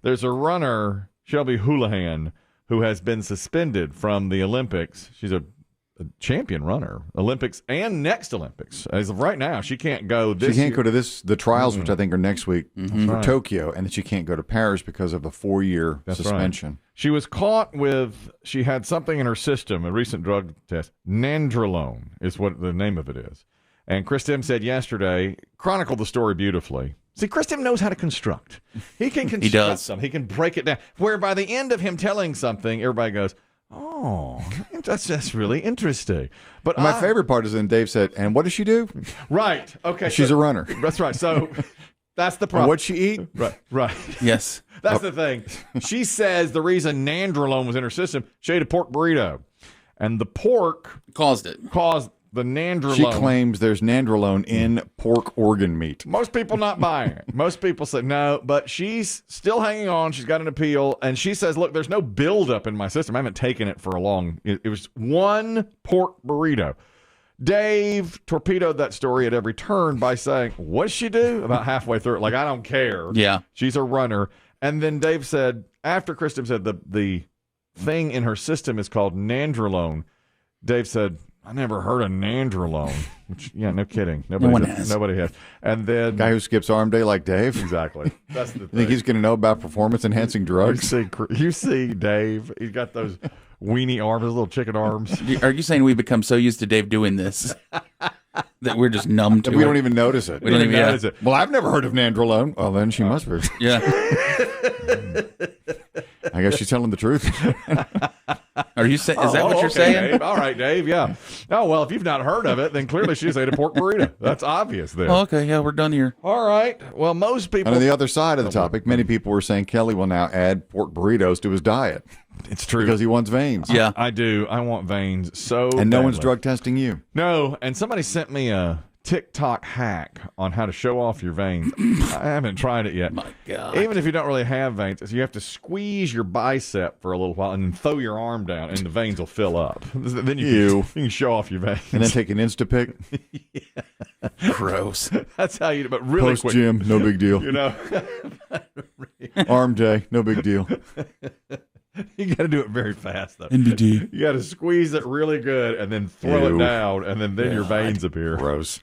There's a runner, Shelby Houlihan, who has been suspended from the Olympics. She's a champion runner, Olympics and next Olympics. As of right now, she can't go this She can't year. go to the trials, which I think are next week for right. Tokyo, and then she can't go to Paris because of a 4-year suspension. Right. She was caught with, she had something in her system, a recent drug test. Nandrolone is what the name of it is. And Chris Demm said yesterday, chronicled the story beautifully. See, Chris Demm knows how to construct. He can construct something. He can break it down. Where by the end of him telling something, everybody goes, oh, that's really interesting. But My favorite part is when Dave said, and what does she do? Right. Okay. She's a runner. That's right. So that's the And problem. what'd she eat? Right. Yes. That's the thing. She says the reason nandrolone was in her system, she ate a pork burrito. And the pork caused the nandrolone. She claims there's nandrolone in pork organ meat. Most people not buying it. Most people say no, but she's still hanging on. She's got an appeal, and she says, look, there's no buildup in my system. I haven't taken it for a long. It was one pork burrito. Dave torpedoed that story at every turn by saying, what'd she do? About halfway through it, like, I don't care. Yeah. She's a runner. And then Dave said, after Kristen said the thing in her system is called nandrolone, Dave said, I never heard of nandrolone. Which, yeah, no kidding. Nobody has. And then Guy who skips arm day like Dave. Exactly. That's the thing. You think he's going to know about performance-enhancing drugs? You see Dave. He's got those weenie arms, those little chicken arms. Are you saying we become so used to Dave doing this that we're just numb to it? We don't even notice it. We don't even notice it. Well, I've never heard of nandrolone. Well, then she must be. Yeah. I guess she's telling the truth. Are you saying? Is that what you're saying? Dave. All right, Dave. Yeah. Oh well, if you've not heard of it, then clearly she's ate a pork burrito. That's obvious. There. Oh, okay. Yeah, we're done here. All right. Well, most people. And on the other side of the topic, many people were saying Kelly will now add pork burritos to his diet. It's true Because he wants veins. Yeah, I do. I want veins so. And no badly. one's drug testing you. No. And somebody sent me a TikTok hack on how to show off your veins. I haven't tried it yet. my God. Even if you don't really have veins, you have to squeeze your bicep for a little while and then throw your arm down, and the veins will fill up. Then you can show off your veins. And then take an Instapic. Gross. That's how you do it, but really quick. Post-gym, no big deal. You know, Arm day, no big deal. you got to do it very fast, though. NBD. You got to squeeze it really good and then throw it down, and then your veins appear. Gross.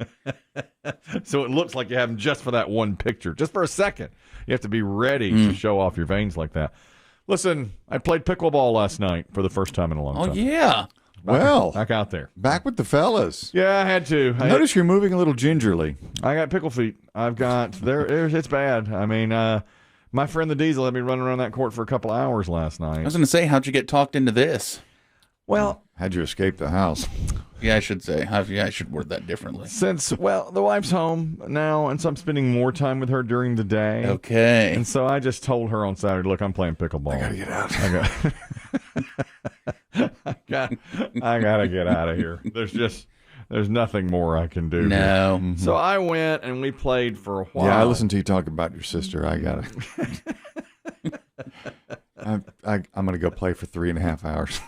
So it looks like you have them just for that one picture, just for a second. You have to be ready to show off your veins like that. Listen, I played pickleball last night for the first time in a long time. Oh yeah. Well, Back out there. back with the fellas. Yeah, I had to. Notice you're moving a little gingerly. I got pickle feet. I've got it's bad. I mean, my friend the Diesel had me running around that court for a couple hours last I night. was going to say, how'd you get talked into this? Well, How'd you escape the house? Yeah, I should say. I should word that differently. the wife's home now, and so I'm spending more time with her during the day. Okay. And so I just told her on Saturday, look, I'm playing pickleball. I gotta get out. I gotta get out of here. There's nothing more I can do. No. Here. So I went and we played for a while. Yeah, I listened to you talk about your sister. I got it. I'm going to go play for 3.5 hours.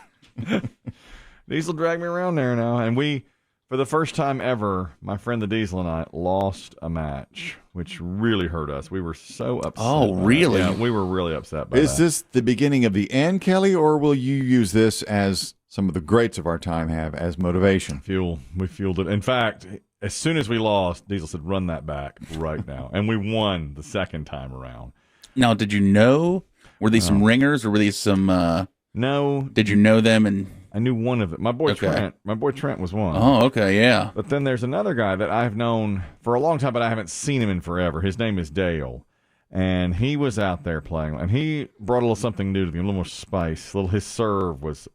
Diesel dragged me around there now, and we, for the first time ever, my friend the Diesel and I lost a match, which really hurt us. We were so upset. Oh, really? Yeah, we were really upset by Is that. this the beginning of the end, Kelly, or will you use this as some of the greats of our time have as motivation? We fueled it. In fact, as soon as we lost, Diesel said, run that back right now. And we won the second time around. Now, did you know? Were these some ringers, or were these some? No. Did you know them? And I knew one of it. My boy Trent was one. oh, okay, yeah. But then there's another guy that I've known for a long time, but I haven't seen him in forever. His name is Dale. And he was out there playing. And he brought a little something new to me, a little more spice. His serve was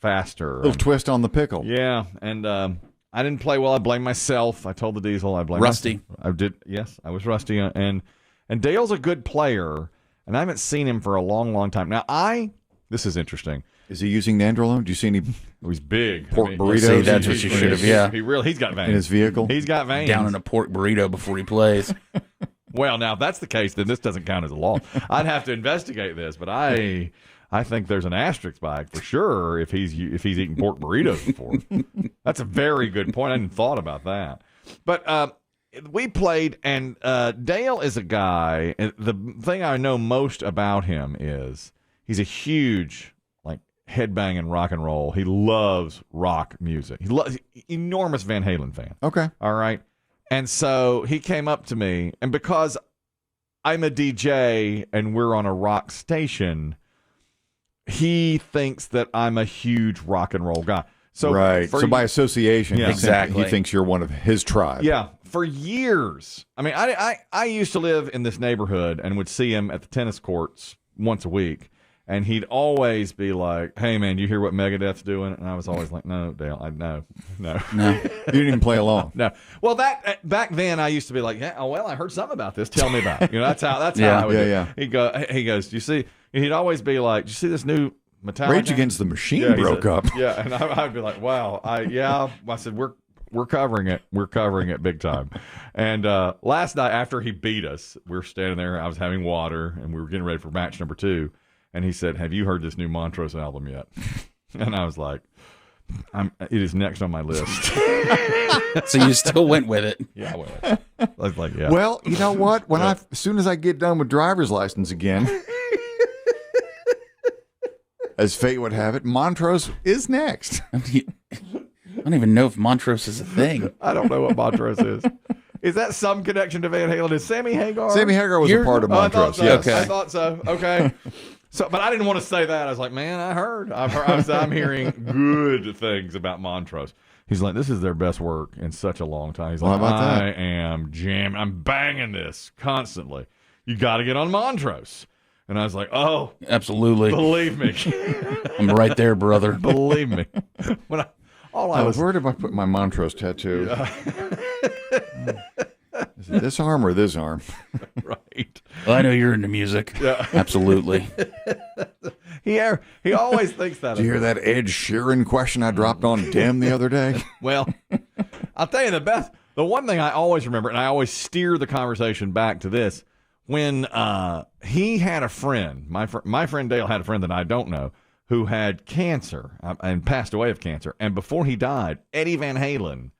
faster. A little twist on the pickle. Yeah. And I didn't play well. I blame myself. I told the Diesel I blame Rusty. myself. I did. Yes, I was rusty. And Dale's a good player. And I haven't seen him for a long, long time. Now, this is interesting. Is he using nandrolone? Do you see any He's big. pork burritos see, that's what you should have, yeah. He's got veins. in his vehicle? He's got veins. Down in a pork burrito before he plays. Well, now, if that's the case, then this doesn't count as a loss. I'd have to investigate this, but I think there's an asterisk by it for sure if he's eating pork burritos before. That's a very good point. I hadn't thought about that. But we played, and Dale is a guy. The thing I know most about him is he's a huge headbanging rock and roll. He loves rock music. He loves enormous Van Halen fan. Okay. All right. And so he came up to me, and because I'm a DJ and we're on a rock station, he thinks that I'm a huge rock and roll guy. So right. So by association, exactly. he thinks you're one of his tribe. Yeah. For years. I mean, I used to live in this neighborhood and would see him at the tennis courts once a week. And he'd always be like, "Hey, man, you hear what Megadeth's doing?" And I was always like, "No, Dale, no." You didn't even play along. No. Well, that back then I used to be like, "Yeah, oh well, I heard something about this. Tell me about it." That's how I would do it. He goes, "Do you see?" He'd always be like, "Do you see this new Metallica?" Rage Against the Machine broke up. Yeah, and I'd be like, "Wow, I said we're covering it. We're covering it big time." And last night after he beat us, we were standing there. I was having water, and we were getting ready for match number 2. And he said, "Have you heard this new Montrose album yet?" And I was like, "It is next on my list." So you still went with it? Yeah, I went with it. I was like, "Yeah." Well, you know what? As soon as I get done with driver's license again, as fate would have it, Montrose is next. I don't even know if Montrose is a thing. I don't know what Montrose is. Is that some connection to Van Halen? Is Sammy Hagar? Sammy Hagar was a part of Montrose. I thought so. Yes. I thought so. Okay. But I didn't want to say that. I was like, man, I'm hearing good things about Montrose. He's like, this is their best work in such a long time. He's like, I am jamming. I'm banging this constantly. You got to get on Montrose. And I was like, oh. Absolutely. Believe me. I'm right there, brother. Believe me. Where did I put my Montrose tattoo? Yeah. Is it this arm or this arm? Right. Well, I know you're into music. Yeah. Absolutely. He always thinks that. Did you hear that Ed Sheeran question I dropped on Demm the other day? Well, I'll tell you the one thing I always remember, and I always steer the conversation back to this, when he had a friend, my friend Dale had a friend that I don't know, who had cancer and passed away of cancer. And before he died, Eddie Van Halen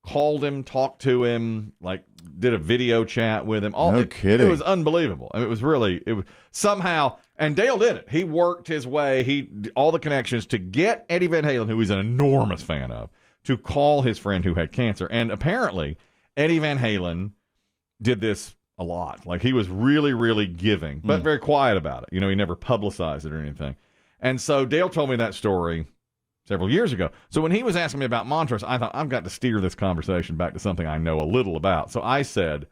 called him, talked to him, did a video chat with him. No kidding. It was unbelievable. I mean, it was somehow, and Dale did it. He worked his way, all the connections to get Eddie Van Halen, who he's an enormous fan of, to call his friend who had cancer. And apparently, Eddie Van Halen did this a lot. He was really, really giving, but very quiet about it. He never publicized it or anything. And so Dale told me that story several years ago. So when he was asking me about Montrose, I thought, I've got to steer this conversation back to something I know a little about. So I said,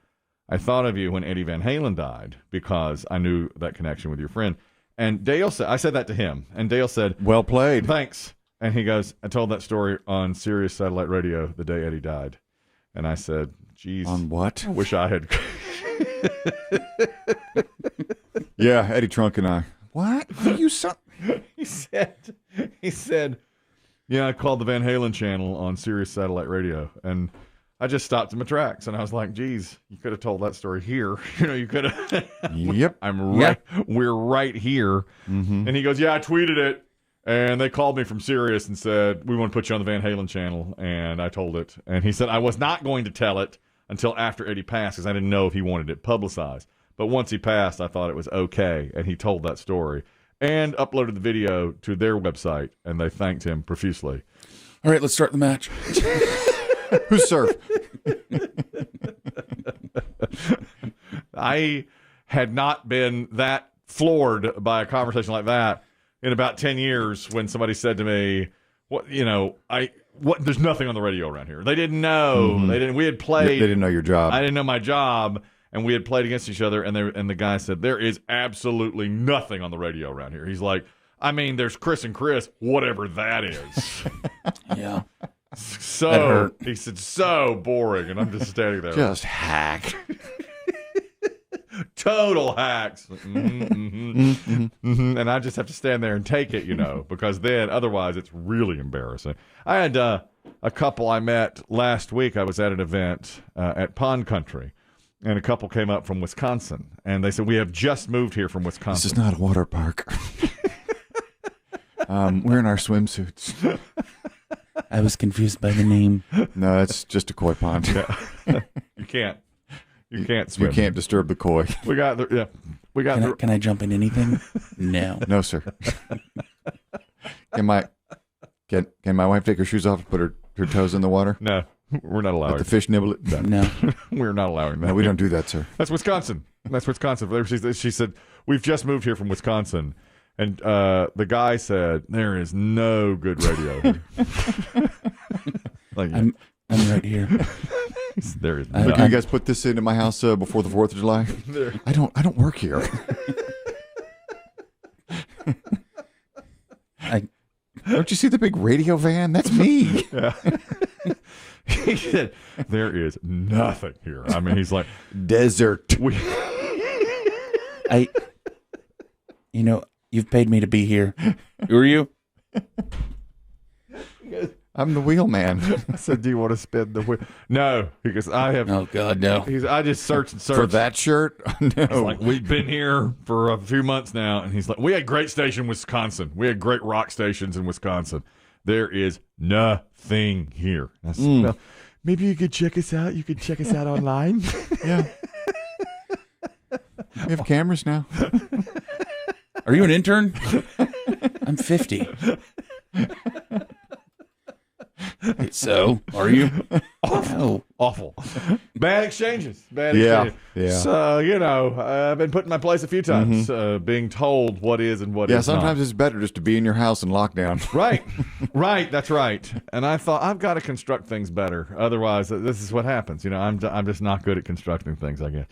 I thought of you when Eddie Van Halen died because I knew that connection with your friend. And Dale said, I said that to him. And Dale said, well played. Thanks. And he goes, I told that story on Sirius Satellite Radio the day Eddie died. And I said, geez. On what? I wish I had. Yeah, Eddie Trunk and I. What? You son. He said, yeah, I called the Van Halen channel on Sirius Satellite Radio, and I just stopped in my tracks, and I was like, geez, you could have told that story here. You could have. Yep. I'm right. Yep. We're right here. Mm-hmm. And he goes, yeah, I tweeted it, and they called me from Sirius and said, we want to put you on the Van Halen channel, and I told it. And he said, I was not going to tell it until after Eddie passed because I didn't know if he wanted it publicized. But once he passed, I thought it was okay, and he told that story and uploaded the video to their website, and they thanked him profusely. All right, let's start the match. Who's serve? I had not been that floored by a conversation like that in about 10 years when somebody said to me, there's nothing on the radio around here. They didn't know. Mm-hmm. We had played. They didn't know your job. I didn't know my job. And we had played against each other, and the guy said, there is absolutely nothing on the radio around here. He's like, I mean, there's Chris and Chris, whatever that is. Yeah. So, he said, so boring. And I'm just standing there. Just hack. Total hacks. And I just have to stand there and take it, because then otherwise it's really embarrassing. I had a couple I met last week. I was at an event at Pond Country. And a couple came up from Wisconsin, and they said, we have just moved here from Wisconsin. This is not a water park. We're in our swimsuits. I was confused by the name. No, that's just a koi pond. Yeah. can't. You can't swim. You can't disturb the koi. We got the yeah. We got the. Can I jump in anything? No. No, sir. Can my wife take her shoes off and put her toes in the water? No, we're not allowing. Let the fish nibble it? No. We're not allowing that. No, we don't do that, sir. That's Wisconsin. She said, we've just moved here from Wisconsin. And the guy said, there is no good radio here. Like, I'm right here. there is Can none. you guys put this into my house before the 4th of July? I don't work here. Don't you see the big radio van? That's me. Yeah. He said, there is nothing here. I mean, he's like, Desert. You've paid me to be here. Who are you? I'm the wheelman. I said, do you want to spin the wheel? No, because I have. Oh God, no. I just searched and searched. For that shirt? No. He's like, we've been here for a few months now. And he's like, we had great station in Wisconsin. We had great rock stations in Wisconsin. There is nothing here. I said, well, maybe you could check us out. You could check us out online. Yeah. We have cameras now. Are you an intern? I'm 50. So, are you? No. Awful. Bad exchanges. Yeah. So, I've been put in my place a few times, being told what is and what is not. Yeah, sometimes it's better just to be in your house in lockdown. Right, that's right. And I thought, I've got to construct things better. Otherwise, this is what happens. I'm just not good at constructing things, I guess.